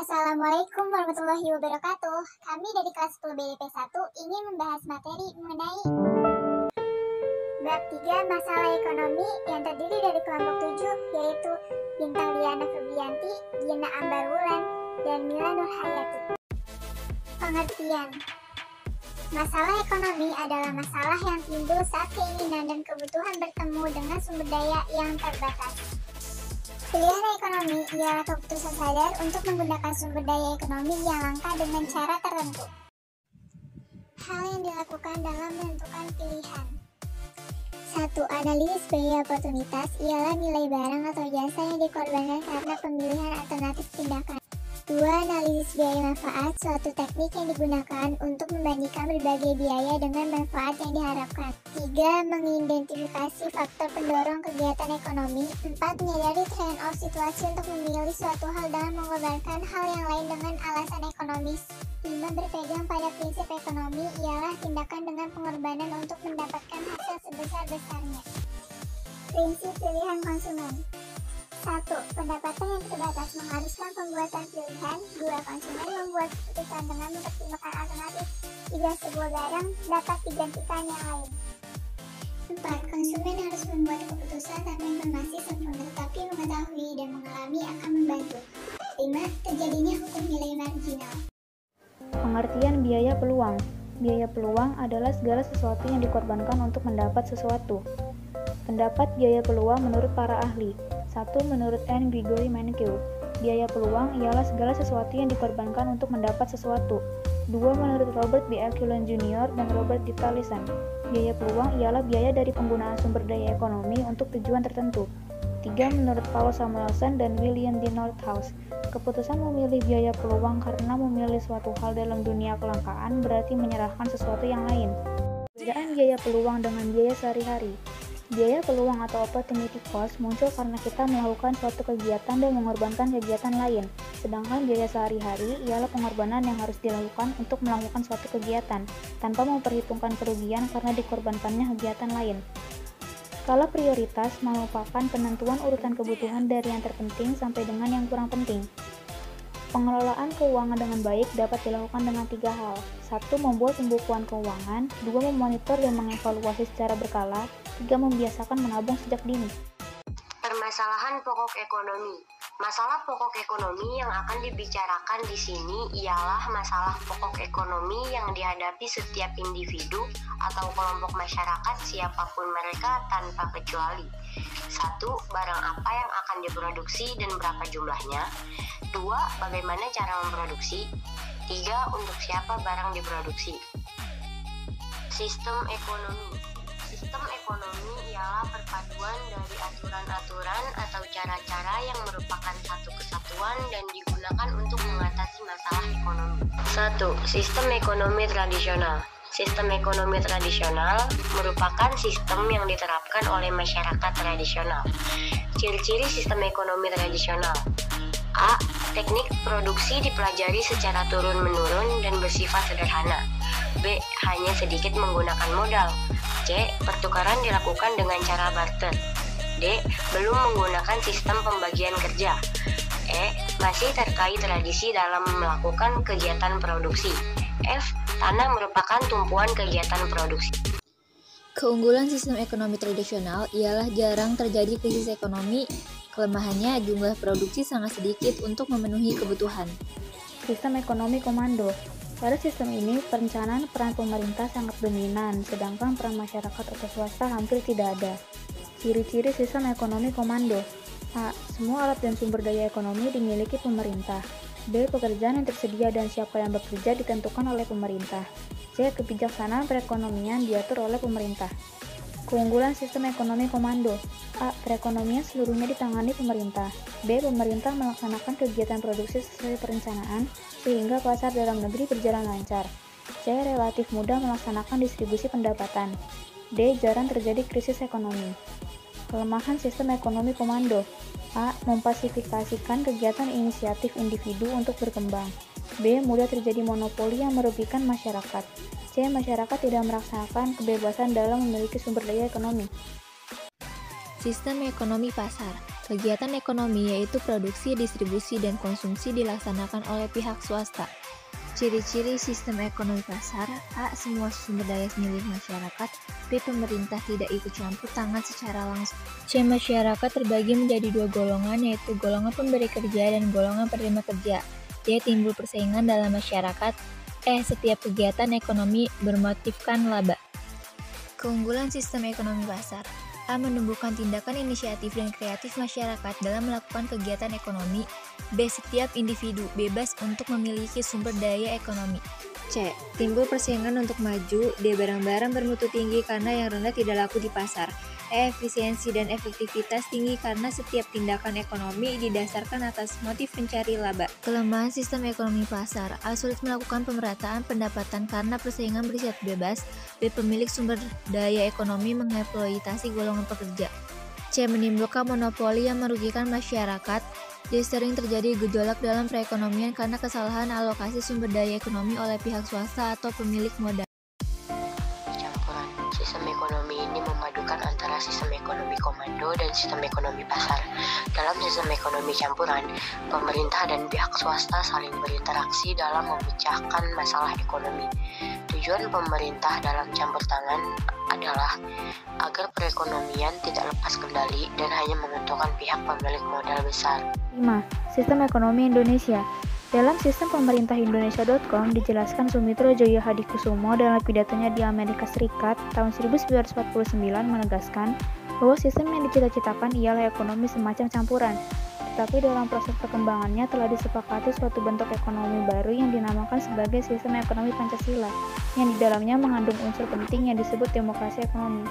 Assalamualaikum warahmatullahi wabarakatuh. Kami dari kelas 10 BDP 1 ingin membahas materi mengenai bab 3 masalah ekonomi yang terdiri dari kelompok 7, yaitu Bintang Liana Febrianti, Gina Ambar Wulan, dan Mila Nurhayati. Pengertian: masalah ekonomi adalah masalah yang timbul saat keinginan dan kebutuhan bertemu dengan sumber daya yang terbatas. Pilihan ekonomi ialah keputusan sadar untuk menggunakan sumber daya ekonomi yang langka dengan cara tertentu. Hal yang dilakukan dalam menentukan pilihan. 1. Analisis biaya oportunitas ialah nilai barang atau jasa yang dikorbankan karena pemilihan alternatif tindakan. 2. Analisis biaya manfaat, suatu teknik yang digunakan untuk membandingkan berbagai biaya dengan manfaat yang diharapkan. 3. Mengidentifikasi faktor pendorong kegiatan ekonomi. 4. Menyadari trade-off situasi untuk memilih suatu hal dan mengorbankan hal yang lain dengan alasan ekonomis. 5. Berpegang pada prinsip ekonomi ialah tindakan dengan pengorbanan untuk mendapatkan hasil sebesar-besarnya. Prinsip pilihan konsumen. 1. Pendapatan yang terbatas mengharuskan pembuatan pilihan. 2. Konsumen membuat keputusan dengan mempertimbangkan alternatif. 3. Sebuah barang dapat digantikan yang lain. 4. Konsumen harus membuat keputusan tanpa informasi sempurna, tetapi mengetahui dan mengalami akan membantu. 5. Terjadinya hukum nilai marginal. Pengertian biaya peluang. Biaya peluang adalah segala sesuatu yang dikorbankan untuk mendapat sesuatu. Pendapat biaya peluang menurut para ahli. 1. Menurut N. Gregory Mankiw, biaya peluang ialah segala sesuatu yang dikorbankan untuk mendapat sesuatu. 2. Menurut Robert B. Alculin Jr. dan Robert D. Tallison, biaya peluang ialah biaya dari penggunaan sumber daya ekonomi untuk tujuan tertentu. 3. Menurut Paul Samuelson dan William D. Nordhaus, keputusan memilih biaya peluang karena memilih suatu hal dalam dunia kelangkaan berarti menyerahkan sesuatu yang lain. Perbedaan biaya peluang dengan biaya sehari-hari. Biaya peluang atau opportunity cost muncul karena kita melakukan suatu kegiatan dan mengorbankan kegiatan lain, sedangkan biaya sehari-hari ialah pengorbanan yang harus dilakukan untuk melakukan suatu kegiatan, tanpa memperhitungkan kerugian karena dikorbankannya kegiatan lain. Skala prioritas merupakan penentuan urutan kebutuhan dari yang terpenting sampai dengan yang kurang penting. Pengelolaan keuangan dengan baik dapat dilakukan dengan 3 hal. 1. Membuat pembukuan keuangan. 2. Memonitor dan mengevaluasi secara berkala. 3. Membiasakan menabung sejak dini. Permasalahan pokok ekonomi. Masalah pokok ekonomi yang akan dibicarakan di sini ialah masalah pokok ekonomi yang dihadapi setiap individu atau kelompok masyarakat siapapun mereka tanpa kecuali. 1. Barang apa yang akan diproduksi dan berapa jumlahnya. 2. Bagaimana cara memproduksi. 3. Untuk siapa barang diproduksi. Sistem ekonomi. Sistem ekonomi ialah perpaduan dari aturan-aturan atau cara-cara yang merupakan satu kesatuan dan digunakan untuk mengatasi masalah ekonomi. 1. Sistem ekonomi tradisional. Sistem ekonomi tradisional merupakan sistem yang diterapkan oleh masyarakat tradisional. Ciri-ciri sistem ekonomi tradisional. A. Teknik produksi dipelajari secara turun-menurun dan bersifat sederhana. B. Hanya sedikit menggunakan modal. C. Pertukaran dilakukan dengan cara barter. D. Belum menggunakan sistem pembagian kerja. E. Masih terkait tradisi dalam melakukan kegiatan produksi. F. Tanah merupakan tumpuan kegiatan produksi. Keunggulan sistem ekonomi tradisional ialah jarang terjadi krisis ekonomi. Kelemahannya, jumlah produksi sangat sedikit untuk memenuhi kebutuhan. Sistem ekonomi komando. Pada sistem ini, perencanaan peran pemerintah sangat dominan, sedangkan peran masyarakat atau swasta hampir tidak ada. Ciri-ciri sistem ekonomi komando. A. Semua alat dan sumber daya ekonomi dimiliki pemerintah. B. Pekerjaan yang tersedia dan siapa yang bekerja ditentukan oleh pemerintah. C. Kebijaksanaan perekonomian diatur oleh pemerintah. Keunggulan sistem ekonomi komando. A. Perekonomian seluruhnya ditangani pemerintah. B. Pemerintah melaksanakan kegiatan produksi sesuai perencanaan sehingga pasar dalam negeri berjalan lancar. C. Relatif mudah melaksanakan distribusi pendapatan. D. Jarang terjadi krisis ekonomi. Kelemahan sistem ekonomi komando. A. Memfasifikasikan kegiatan inisiatif individu untuk berkembang. B. Mudah terjadi monopoli yang merugikan masyarakat. C. Masyarakat tidak merasakan kebebasan dalam memiliki sumber daya ekonomi. Sistem ekonomi pasar. Kegiatan ekonomi yaitu produksi, distribusi, dan konsumsi dilaksanakan oleh pihak swasta. Ciri-ciri sistem ekonomi pasar: A. Semua sumber daya milik masyarakat. B. Pemerintah tidak ikut campur tangan secara langsung. C. Masyarakat terbagi menjadi dua golongan, yaitu golongan pemberi kerja dan golongan penerima kerja. D. Timbul persaingan dalam masyarakat. E. Setiap kegiatan ekonomi bermotifkan laba. Keunggulan sistem ekonomi pasar: A. Menumbuhkan tindakan inisiatif dan kreatif masyarakat dalam melakukan kegiatan ekonomi. B. Setiap individu bebas untuk memiliki sumber daya ekonomi. C. Timbul persaingan untuk maju. D. Barang-barang bermutu tinggi karena yang rendah tidak laku di pasar. E. Efisiensi dan efektivitas tinggi karena setiap tindakan ekonomi didasarkan atas motif mencari laba. Kelemahan sistem ekonomi pasar: A. Sulit melakukan pemerataan pendapatan karena persaingan bersifat bebas. B. Pemilik sumber daya ekonomi mengeksploitasi golongan pekerja. C. Menimbulkan monopoli yang merugikan masyarakat. D. Sering terjadi gejolak dalam perekonomian karena kesalahan alokasi sumber daya ekonomi oleh pihak swasta atau pemilik modal. Campuran. Sistem ekonomi ini memadukan antara sistem ekonomi komando dan sistem ekonomi pasar. Dalam sistem ekonomi campuran, pemerintah dan pihak swasta saling berinteraksi dalam memecahkan masalah ekonomi. Tujuan pemerintah dalam campur tangan adalah agar perekonomian tidak lepas kendali dan hanya menguntungkan pihak pemilik modal besar. 5. Sistem ekonomi Indonesia. Dalam sistem pemerintah Indonesia.com dijelaskan Sumitro Joyo Hadikusumo dalam pidatonya di Amerika Serikat tahun 1949 menegaskan bahwa sistem yang dicita-citakan ialah ekonomi semacam campuran. Tetapi dalam proses perkembangannya telah disepakati suatu bentuk ekonomi baru yang dinamakan sebagai sistem ekonomi Pancasila, yang di dalamnya mengandung unsur penting yang disebut demokrasi ekonomi.